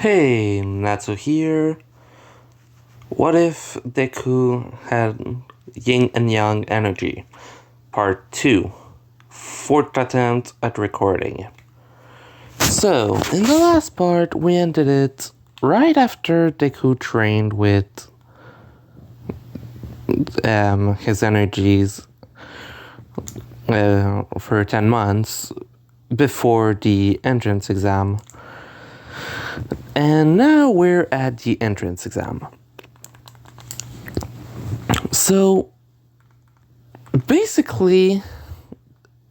Hey, Natsu here. What if Deku had yin and yang energy? Part 2. Fourth attempt at recording. So, in the last part, we ended it right after Deku trained with his energies for 10 months before the entrance exam. And now we're at the entrance exam. So, basically,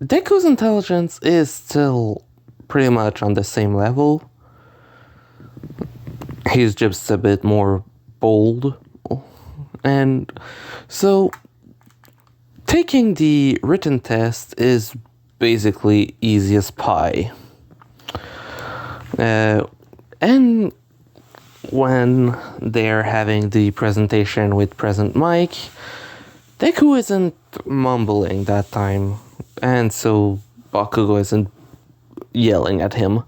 Deku's intelligence is still pretty much on the same level. He's just a bit more bold. And so, taking the written test is basically easy as pie. And when they're having the presentation with President Mike, Deku isn't mumbling that time, and so Bakugo isn't yelling at him.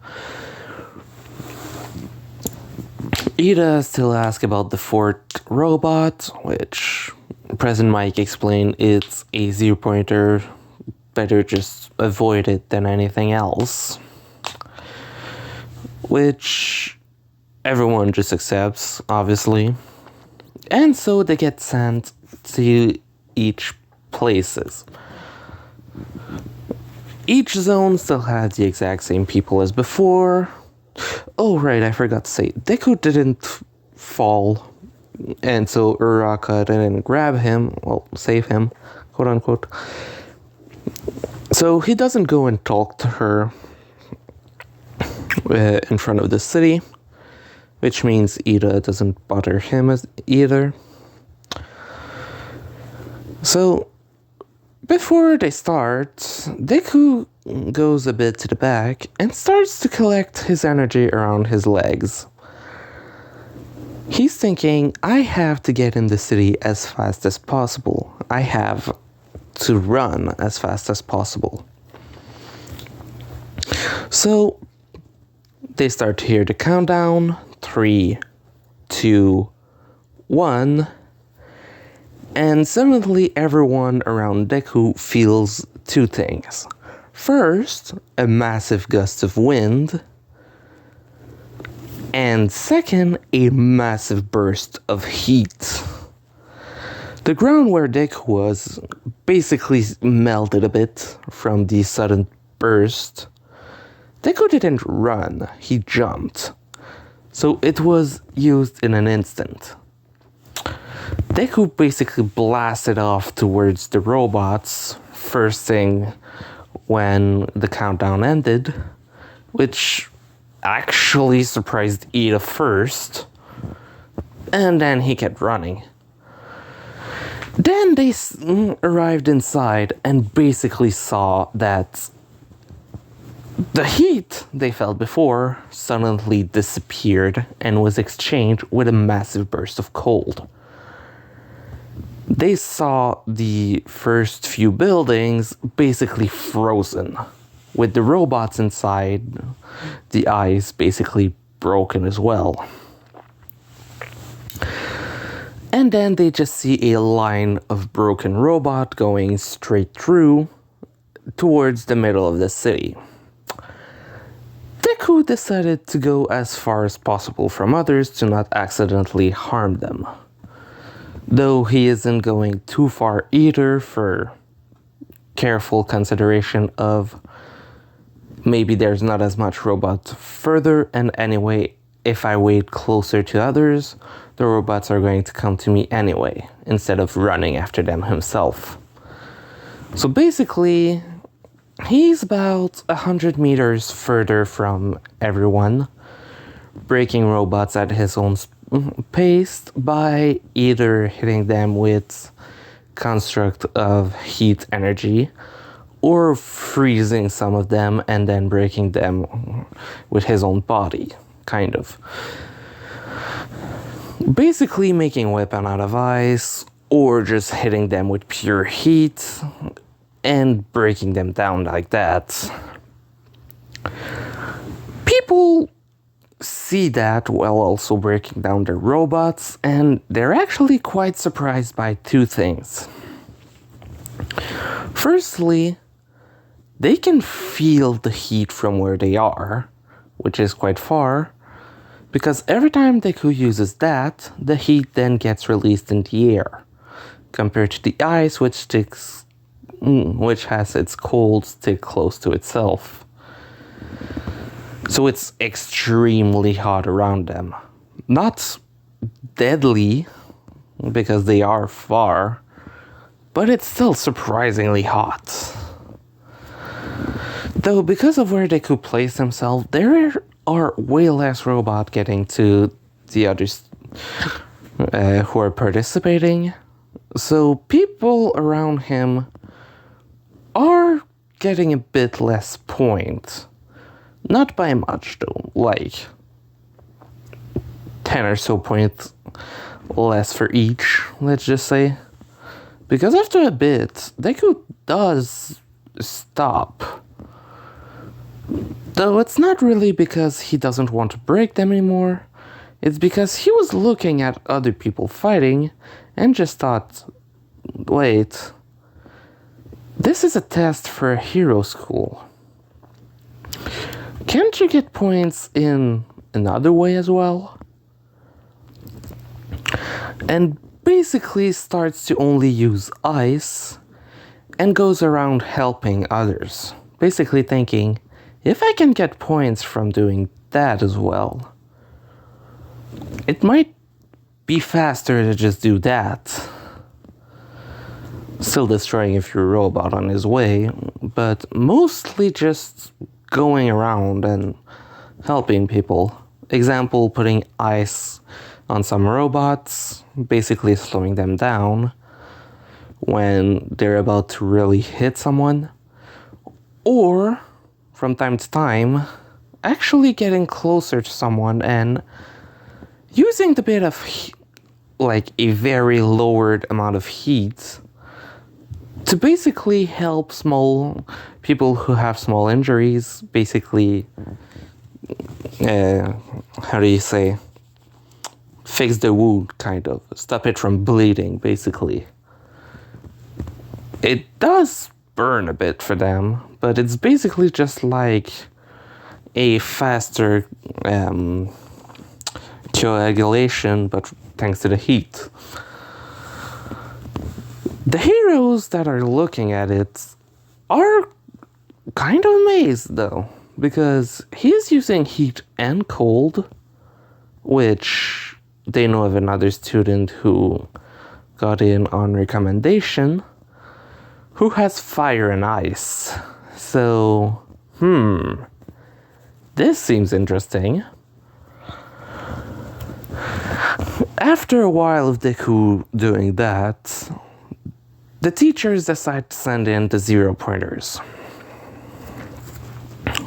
Ida still asks about the fourth robot, which President Mike explained it's a zero-pointer, better just avoid it than anything else. Which everyone just accepts, obviously. And so they get sent to each places. Each zone still has the exact same people as before. Oh right, I forgot to say, Deku didn't fall, and so Uraraka didn't grab him, well, save him, quote unquote. So he doesn't go and talk to her in front of the city, which means Ida doesn't bother him as either. So, before they start, Deku goes a bit to the back and starts to collect his energy around his legs. He's thinking, I have to get in the city as fast as possible. I have to run as fast as possible. So, they start to hear the countdown, 3, 2, 1, and suddenly everyone around Deku feels two things. First, a massive gust of wind, and second, a massive burst of heat. The ground where Deku was basically melted a bit from the sudden burst. Deku didn't run, he jumped. So it was used in an instant. Deku basically blasted off towards the robots, first thing when the countdown ended, which actually surprised Ida first, and then he kept running. Then they arrived inside and basically saw that the heat they felt before suddenly disappeared and was exchanged with a massive burst of cold. They saw the first few buildings basically frozen, with the robots inside, the ice basically broken as well. And then they just see a line of broken robot going straight through towards the middle of the city. Deku decided to go as far as possible from others to not accidentally harm them. Though he isn't going too far either for careful consideration of maybe there's not as much robot further, and anyway, if I wait closer to others, the robots are going to come to me anyway, instead of running after them himself. So basically, he's about 100 meters further from everyone, breaking robots at his own pace by either hitting them with construct of heat energy or freezing some of them and then breaking them with his own body, kind of. Basically making a weapon out of ice or just hitting them with pure heat and breaking them down like that. People see that while also breaking down their robots, and they're actually quite surprised by two things. Firstly, they can feel the heat from where they are, which is quite far, because every time Deku uses that, the heat then gets released in the air, compared to the ice which has its cold stick close to itself. So it's extremely hot around them. Not deadly, because they are far, but it's still surprisingly hot. Though because of where they could place themselves, there are way less robots getting to the others who are participating. So people around him are getting a bit less points. Not by much though, like 10 or so points less for each, let's just say. Because after a bit, Deku does stop. Though it's not really because he doesn't want to break them anymore, it's because he was looking at other people fighting and just thought, wait, this is a test for a hero school. Can't you get points in another way as well? And basically starts to only use ice and goes around helping others. Basically thinking, if I can get points from doing that as well, it might be faster to just do that. Still destroying a few robots on his way, but mostly just going around and helping people. Example, putting ice on some robots, basically slowing them down when they're about to really hit someone. Or, from time to time, actually getting closer to someone and using the bit of, like, a very lowered amount of heat to basically help small people who have small injuries, basically, how do you say, fix the wound, kind of, stop it from bleeding, basically. It does burn a bit for them, but it's basically just like a faster coagulation, but thanks to the heat. The heroes that are looking at it are kind of amazed, though, because he's using heat and cold, which they know of another student who got in on recommendation, who has fire and ice. So, this seems interesting. After a while of Deku doing that, the teachers decide to send in the 0-pointers,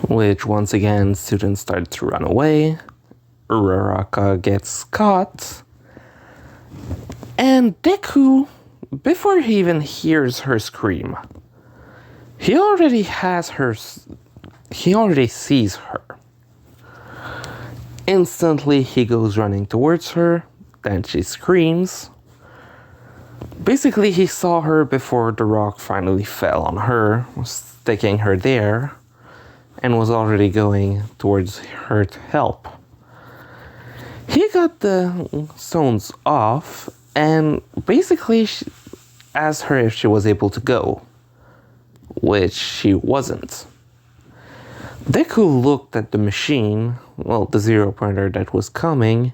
which once again students start to run away. Uraraka gets caught, and Deku, before he even hears her scream, he already sees her. Instantly he goes running towards her, then she screams. Basically, he saw her before the rock finally fell on her, sticking her there, and was already going towards her to help. He got the stones off and basically asked her if she was able to go, which she wasn't. Deku looked at the machine, well, the 0-pointer that was coming,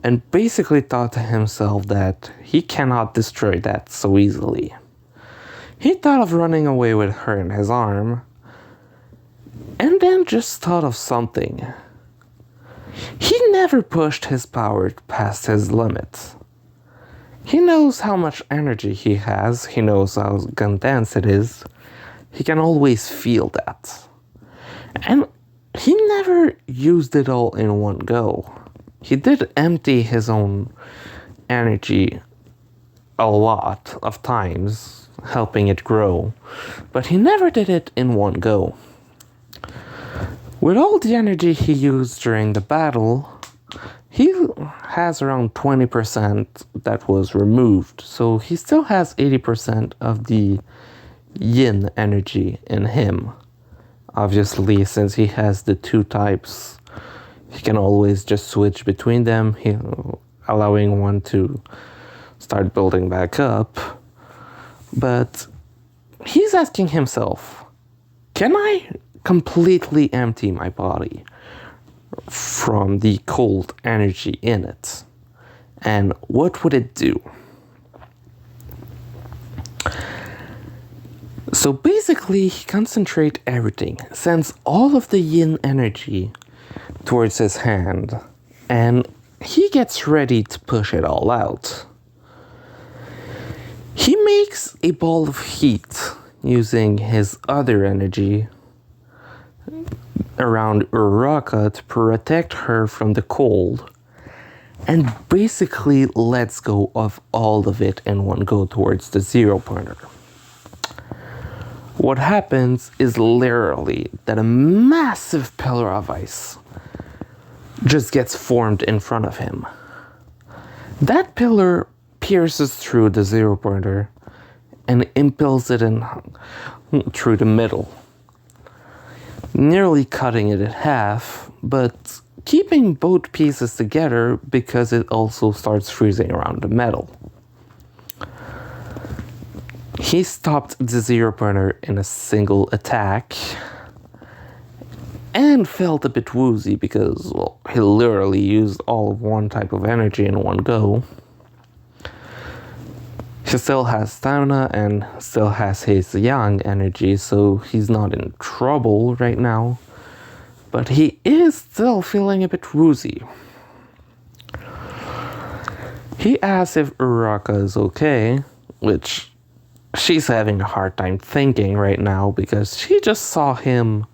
and basically thought to himself that he cannot destroy that so easily. He thought of running away with her in his arm, and then just thought of something. He never pushed his power past his limit. He knows how much energy he has, he knows how dense it is, he can always feel that. And he never used it all in one go. He did empty his own energy a lot of times, helping it grow, but he never did it in one go. With all the energy he used during the battle, he has around 20% that was removed, so he still has 80% of the yin energy in him. Obviously, since he has the two types, he can always just switch between them, allowing one to start building back up. But he's asking himself, can I completely empty my body from the cold energy in it? And what would it do? So basically, he concentrates everything, sends all of the yin energy towards his hand, and he gets ready to push it all out. He makes a ball of heat using his other energy around Uraraka to protect her from the cold, and basically lets go of all of it in one go towards the 0-pointer. What happens is literally that a massive pillar of ice just gets formed in front of him. That pillar pierces through the 0-pointer and impales it in through the middle, nearly cutting it in half, but keeping both pieces together because it also starts freezing around the metal. He stopped the 0-pointer in a single attack and felt a bit woozy because, well, he literally used all of one type of energy in one go. He still has stamina and still has his yang energy, so he's not in trouble right now. But he is still feeling a bit woozy. He asks if Uraraka is okay, which she's having a hard time thinking right now because she just saw him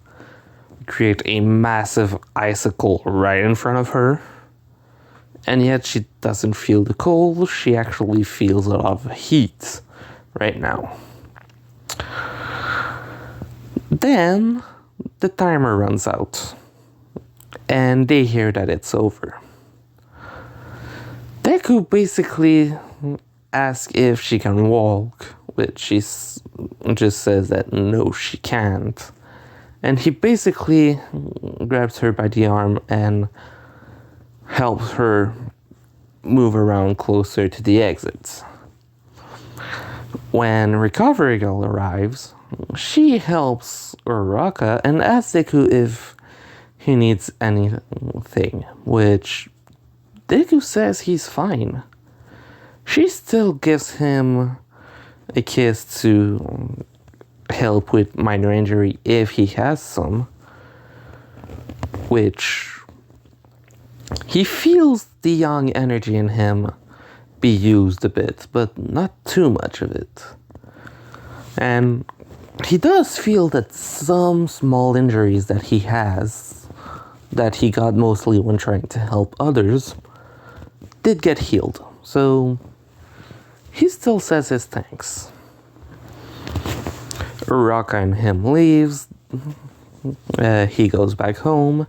create a massive icicle right in front of her. And yet she doesn't feel the cold, she actually feels a lot of heat right now. Then the timer runs out, and they hear that it's over. Deku basically asks if she can walk, which she just says that no, she can't. And he basically grabs her by the arm and helps her move around closer to the exits. When Recovery Girl arrives, she helps Uraraka and asks Deku if he needs anything, which Deku says he's fine. She still gives him a kiss to help with minor injury if he has some, which he feels the young energy in him be used a bit, but not too much of it. And he does feel that some small injuries that he has, that he got mostly when trying to help others, did get healed. So he still says his thanks. Uraraka and him leaves. He goes back home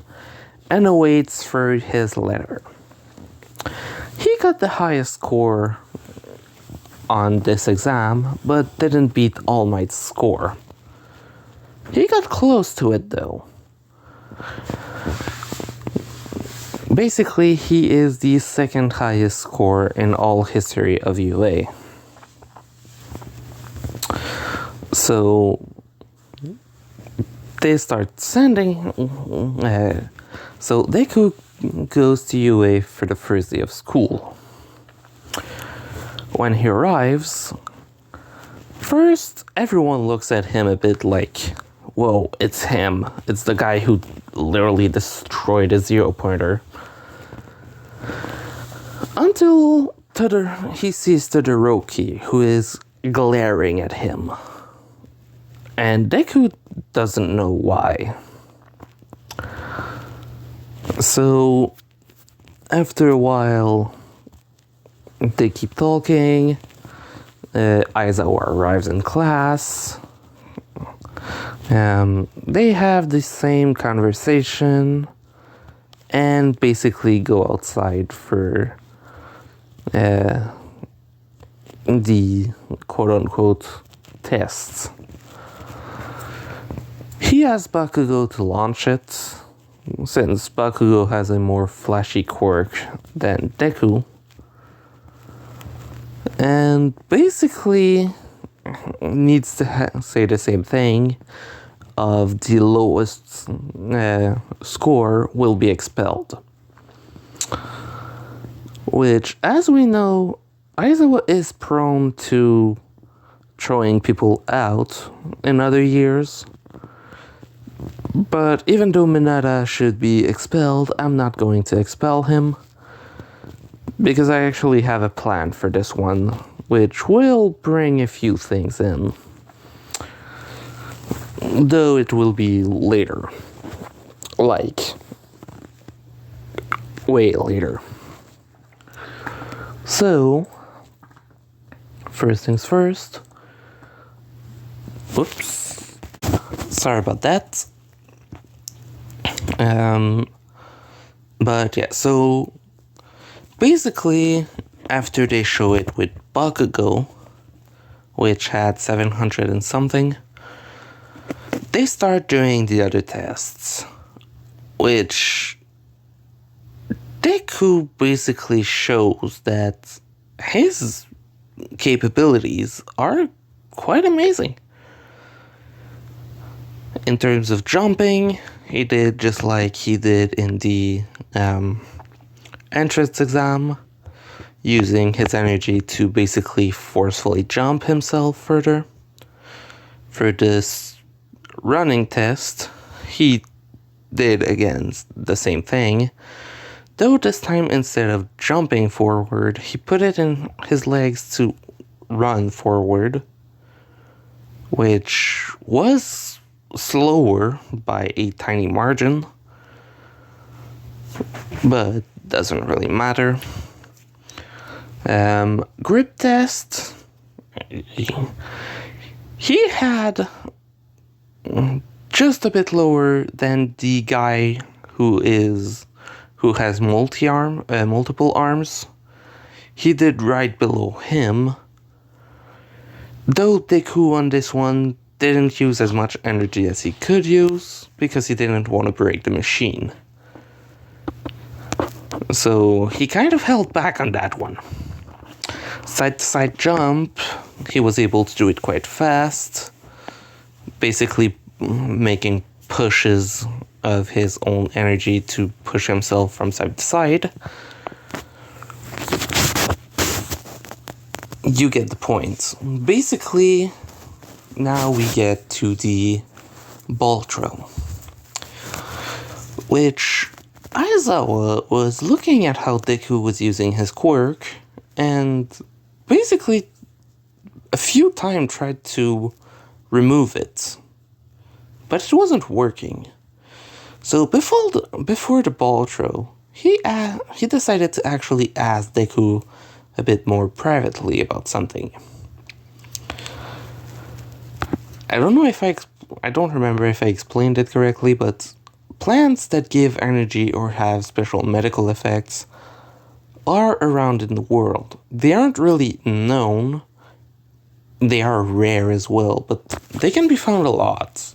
and awaits for his letter. He got the highest score on this exam, but didn't beat All Might's score. He got close to it though. Basically, he is the second highest score in all history of UA. So they start sending. So Deku goes to UA for the first day of school. When he arrives, first everyone looks at him a bit like, whoa, it's him. It's the guy who literally destroyed a 0-pointer. Until he sees Todoroki, who is glaring at him. And Deku doesn't know why. So, after a while, they keep talking. Aizawa arrives in class. They have the same conversation and basically go outside for the quote-unquote tests. He asks Bakugo to launch it, since Bakugo has a more flashy quirk than Deku. And basically needs to say the same thing of the lowest score will be expelled. Which, as we know, Aizawa is prone to throwing people out in other years. But even though Mineta should be expelled, I'm not going to expel him. Because I actually have a plan for this one, which will bring a few things in. Though it will be later. Like, way later. So, first things first. Whoops. Sorry about that. But yeah, so basically, after they show it with Bakugo, which had 700 and something, they start doing the other tests, which Deku basically shows that his capabilities are quite amazing. In terms of jumping, he did just like he did in the entrance exam, using his energy to basically forcefully jump himself further. For this running test, he did again the same thing, though this time instead of jumping forward, he put it in his legs to run forward, which was slower by a tiny margin, but doesn't really matter. Grip test, he had just a bit lower than the guy who has multiple arms. He did right below him, though Deku on this one didn't use as much energy as he could use because he didn't want to break the machine. So he kind of held back on that one. Side-to-side jump, he was able to do it quite fast, basically making pushes of his own energy to push himself from side to side. You get the point. Basically, now we get to the ball throw, which Aizawa was looking at how Deku was using his quirk and basically a few times tried to remove it, but it wasn't working. So before the ball throw, he decided to actually ask Deku a bit more privately about something. I don't remember if I explained it correctly, but plants that give energy or have special medical effects are around in the world. They aren't really known. They are rare as well, but they can be found a lot.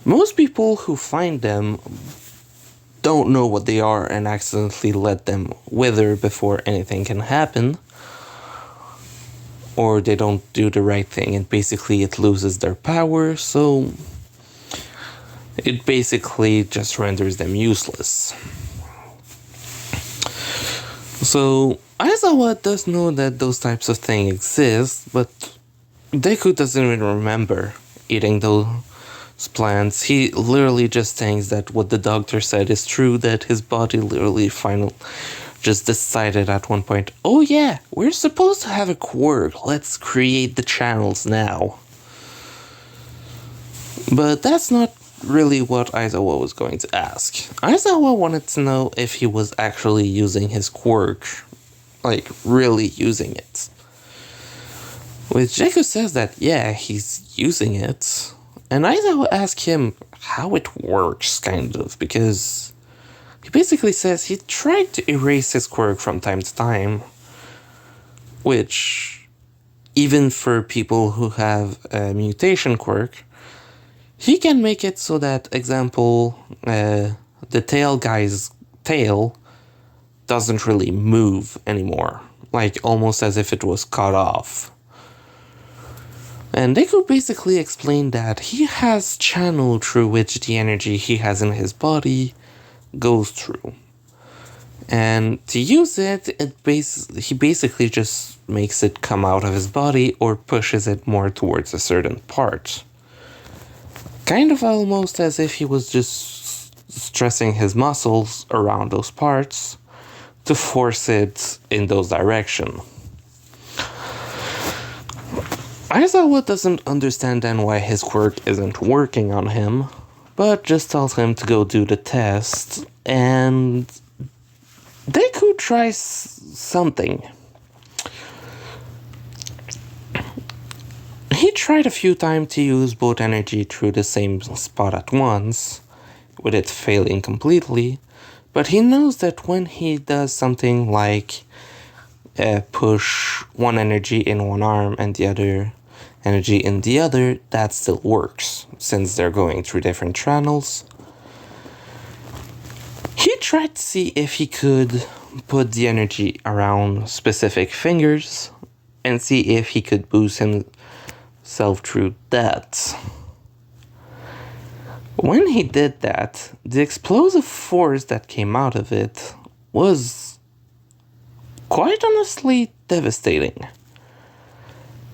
Most people who find them don't know what they are and accidentally let them wither before anything can happen. Or they don't do the right thing and basically it loses their power, so it basically just renders them useless. So Aizawa does know that those types of things exist, but Deku doesn't even remember eating those plants. He literally just thinks that what the doctor said is true, that his body literally just decided at one point, oh yeah, we're supposed to have a quirk, let's create the channels now. But that's not really what Aizawa was going to ask. Aizawa wanted to know if he was actually using his quirk, like really using it. Which Deku says that yeah, he's using it, And Aizawa asks him how it works, kind of, because he basically says he tried to erase his quirk from time to time, which, even for people who have a mutation quirk, he can make it so that, example, the tail guy's tail doesn't really move anymore, like almost as if it was cut off. And Deku basically explained that he has channel through which the energy he has in his body goes through. And to use it, he basically just makes it come out of his body or pushes it more towards a certain part. Kind of almost as if he was just stressing his muscles around those parts to force it in those directions. Aizawa doesn't understand then why his quirk isn't working on him, but just tells him to go do the test, and Deku tries something. He tried a few times to use both energy through the same spot at once, with it failing completely, but he knows that when he does something like push one energy in one arm and the other energy in the other, that still works, since they're going through different channels. He tried to see if he could put the energy around specific fingers and see if he could boost himself through that. When he did that, the explosive force that came out of it was quite honestly devastating.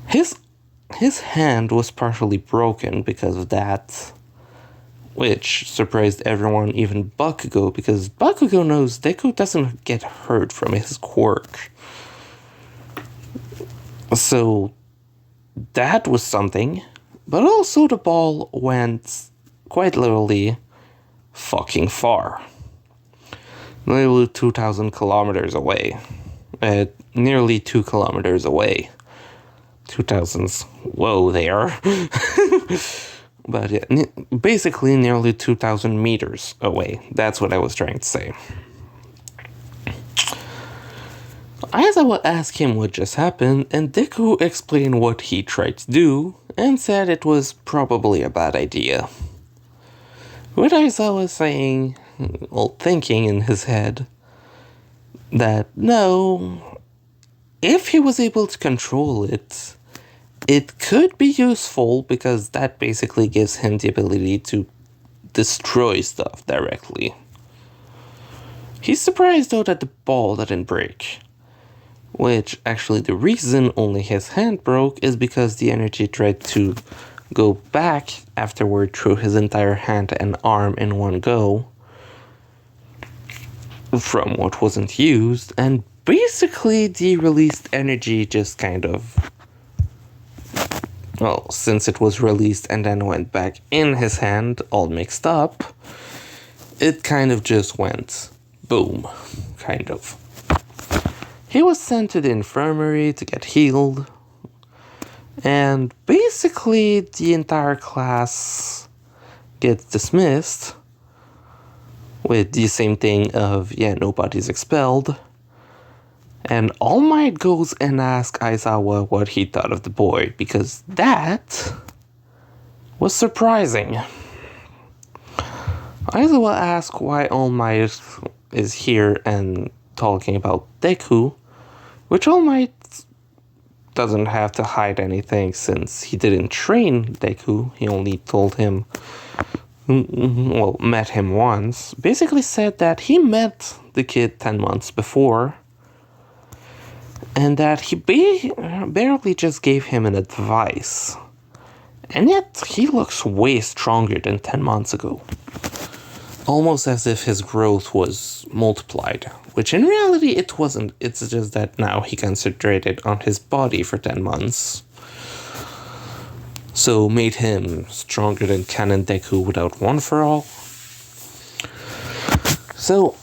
His hand was partially broken because of that, which surprised everyone, even Bakugo, because Bakugo knows Deku doesn't get hurt from his quirk. So that was something, but also the ball went quite literally fucking far. Nearly 2,000 kilometers away. Nearly 2 kilometers away. 2,000's whoa there. But yeah, basically nearly 2,000 meters away. That's what I was trying to say. Aizawa asked him what just happened, and Deku explained what he tried to do, and said it was probably a bad idea. With Aizawa saying, well, thinking in his head, that no, if he was able to control it, it could be useful, because that basically gives him the ability to destroy stuff directly. He's surprised though that the ball didn't break, which actually the reason only his hand broke is because the energy tried to go back afterward through his entire hand and arm in one go from what wasn't used, and basically the released energy just kind of, well, since it was released and then went back in his hand all mixed up, it kind of just went boom, kind of. He was sent to the infirmary to get healed, and basically the entire class gets dismissed with the same thing of, yeah, nobody's expelled. And All Might goes and asks Aizawa what he thought of the boy, because that was surprising. Aizawa asks why All Might is here and talking about Deku, which All Might doesn't have to hide anything since he didn't train Deku. He only told him, well, met him once. Basically said that he met the kid 10 months before, and that he barely just gave him an advice. And yet, he looks way stronger than 10 months ago. Almost as if his growth was multiplied, which in reality it wasn't. It's just that now he concentrated on his body for 10 months. So made him stronger than Canon Deku without One for All. So,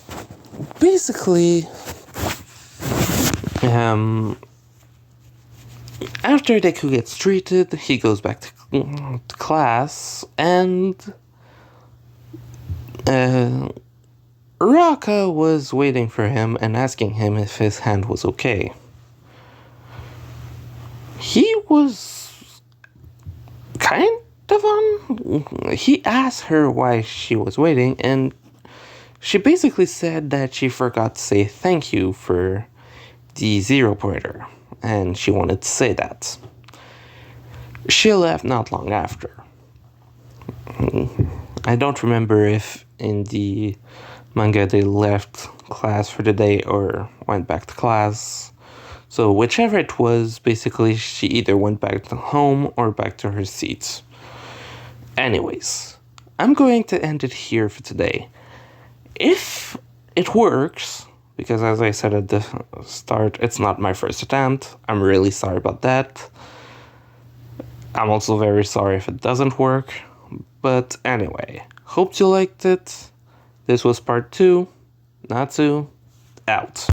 basically, after Deku gets treated, he goes back to class, and Raka was waiting for him and asking him if his hand was okay. He was kind of on. He asked her why she was waiting, and she basically said that she forgot to say thank you for the 0 pointer, and she wanted to say that. She left not long after. I don't remember if in the manga they left class for the day or went back to class. So whichever it was, basically she either went back to home or back to her seat. Anyways, I'm going to end it here for today. If it works, because as I said at the start, it's not my first attempt, I'm really sorry about that. I'm also very sorry if it doesn't work. But anyway, hope you liked it. This was part 2, Natsu, out.